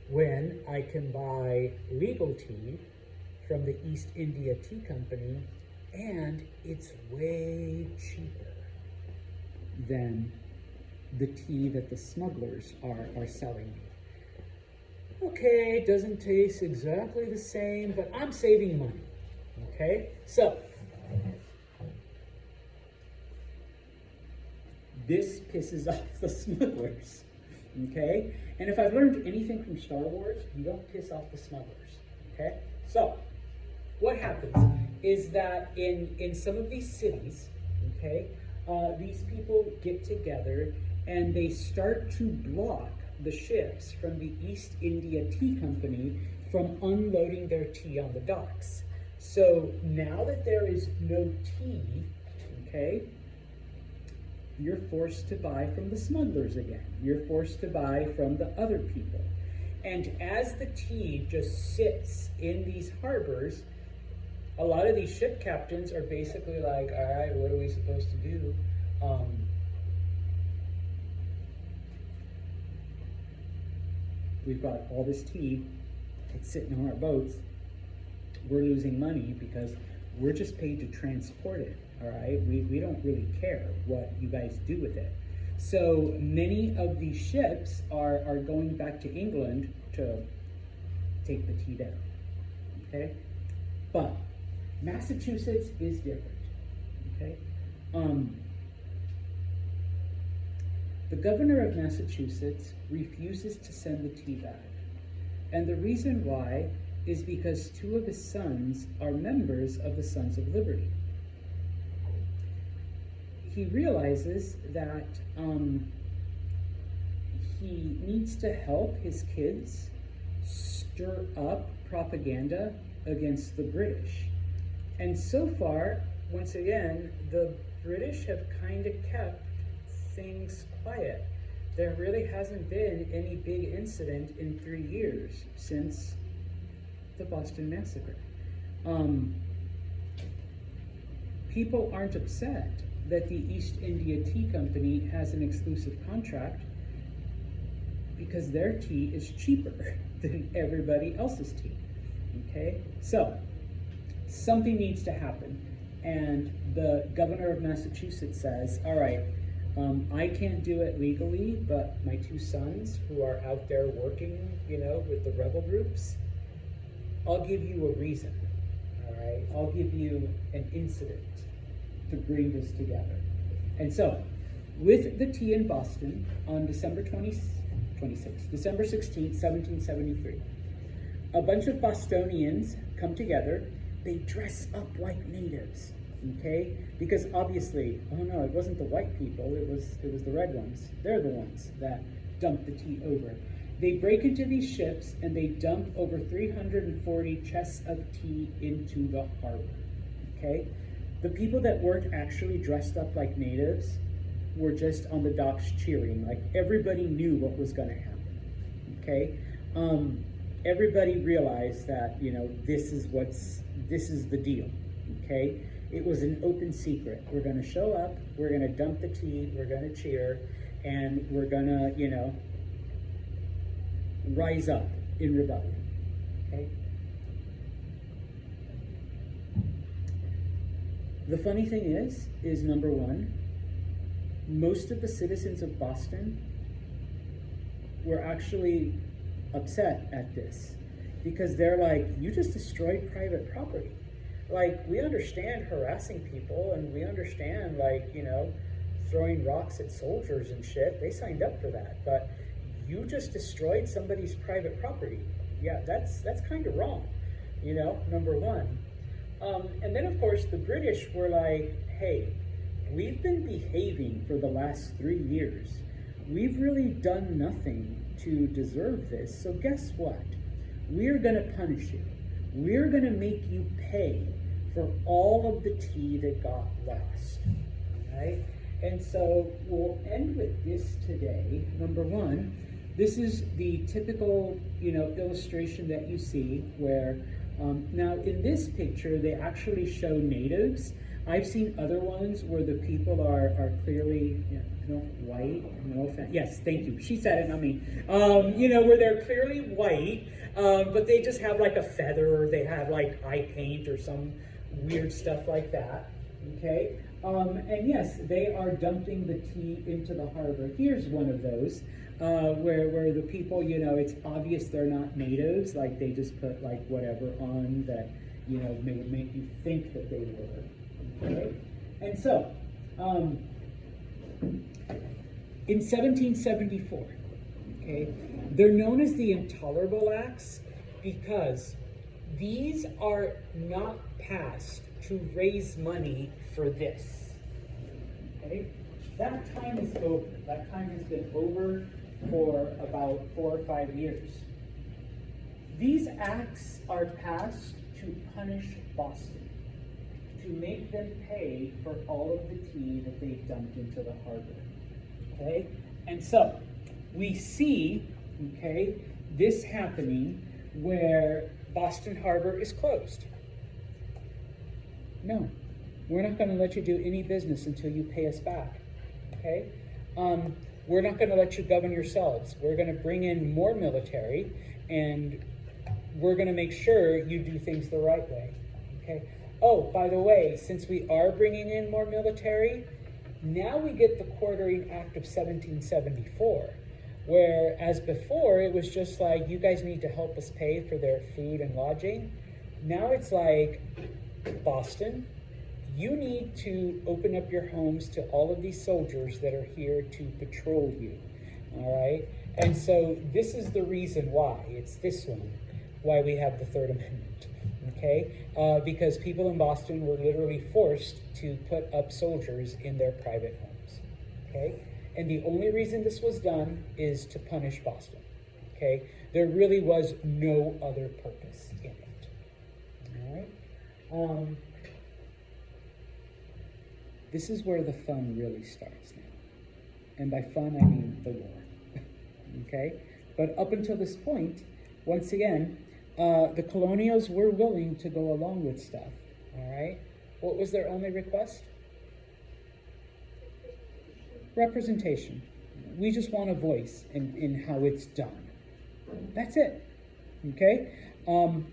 B: when I can buy legal tea from the East India Tea Company, and it's way cheaper than the tea that the smugglers are selling me. Okay, it doesn't taste exactly the same, but I'm saving money, okay? So, this pisses off the smugglers, okay? And if I've learned anything from Star Wars, you don't piss off the smugglers, okay? So, what happens is that in some of these cities, okay, these people get together and they start to block the ships from the East India Tea Company from unloading their tea on the docks. So now that there is no tea, okay, you're forced to buy from the smugglers again. You're forced to buy from the other people. And as the tea just sits in these harbors, a lot of these ship captains are basically like, all right, what are we supposed to do? We've got all this tea, it's sitting on our boats. We're losing money because we're just paid to transport it, all right? We don't really care what you guys do with it. So many of these ships are going back to England to take the tea down. Okay? But Massachusetts is different. Okay? The governor of Massachusetts refuses to send the tea back. And the reason why is because two of his sons are members of the Sons of Liberty. He realizes that he needs to help his kids stir up propaganda against the British. And so far, once again, the British have kind of kept things quiet. There really hasn't been any big incident in 3 years since the Boston Massacre. People aren't upset that the East India Tea Company has an exclusive contract because their tea is cheaper than everybody else's tea. Okay? So, something needs to happen. And the governor of Massachusetts says, all right, I can't do it legally, but my two sons who are out there working, with the rebel groups, I'll give you a reason, all right? I'll give you an incident to bring this together. And so, with the tea in Boston on December 16th, 1773, a bunch of Bostonians come together. They dress up like natives, okay? Because obviously, oh no, it wasn't the white people, it was the red ones. They're the ones that dumped the tea over. They break into these ships and they dump over 340 chests of tea into the harbor, okay? The people that weren't actually dressed up like natives were just on the docks cheering, like everybody knew what was gonna happen, okay? Everybody realized that, this is the deal, okay? It was an open secret. We're gonna show up, we're gonna dump the tea, we're gonna cheer, and we're gonna, rise up in rebellion, okay? The funny thing is number one, most of the citizens of Boston were actually upset at this because they're like, you just destroyed private property. Like, we understand harassing people and we understand, throwing rocks at soldiers and shit. They signed up for that, but you just destroyed somebody's private property. Yeah, that's kind of wrong, number one. And then, of course, the British were like, hey, we've been behaving for the last 3 years. We've really done nothing to deserve this, so guess what? We're gonna punish you. We're gonna make you pay for all of the tea that got lost, right? And so we'll end with this today. Number one, this is the typical, illustration that you see where, now in this picture, they actually show natives. I've seen other ones where the people are clearly, white. Yes, thank you. She said it, not me. Where they're clearly white, but they just have like a feather, or they have like eye paint or some weird stuff like that. Okay, and yes, they are dumping the tea into the harbor. Here's one of those where the people, it's obvious they're not natives. Like they just put like whatever on that, would make you think that they were. Okay, and so in 1774, okay, they're known as the Intolerable Acts because these are not passed to raise money for this. Okay, that time is over. That time has been over for about 4 or 5 years. These acts are passed to punish Boston, to make them pay for all of the tea that they dumped into the harbor. Okay? And so, we see, okay, this happening where Boston Harbor is closed. No, we're not going to let you do any business until you pay us back. Okay? We're not going to let you govern yourselves. We're going to bring in more military, and we're going to make sure you do things the right way. Okay? Oh, by the way, since we are bringing in more military, Now we get the Quartering Act of 1774, where as before it was just like, you guys need to help us pay for their food and lodging. Now it's like, Boston, you need to open up your homes to all of these soldiers that are here to patrol you, all right? And so this is the reason why, it's this one, why we have the Third Amendment, okay? Because people in Boston were literally forced to put up soldiers in their private homes, okay? And the only reason this was done is to punish Boston, okay? There really was no other purpose in it, all right? This is where the fun really starts now. And by fun, I mean the war, okay? But up until this point, once again, the colonials were willing to go along with stuff, all right? What was their only request? Representation. We just want a voice in how it's done. That's it, okay? Who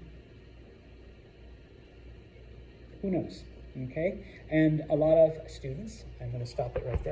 B: knows, okay? And a lot of students, I'm gonna stop it right there.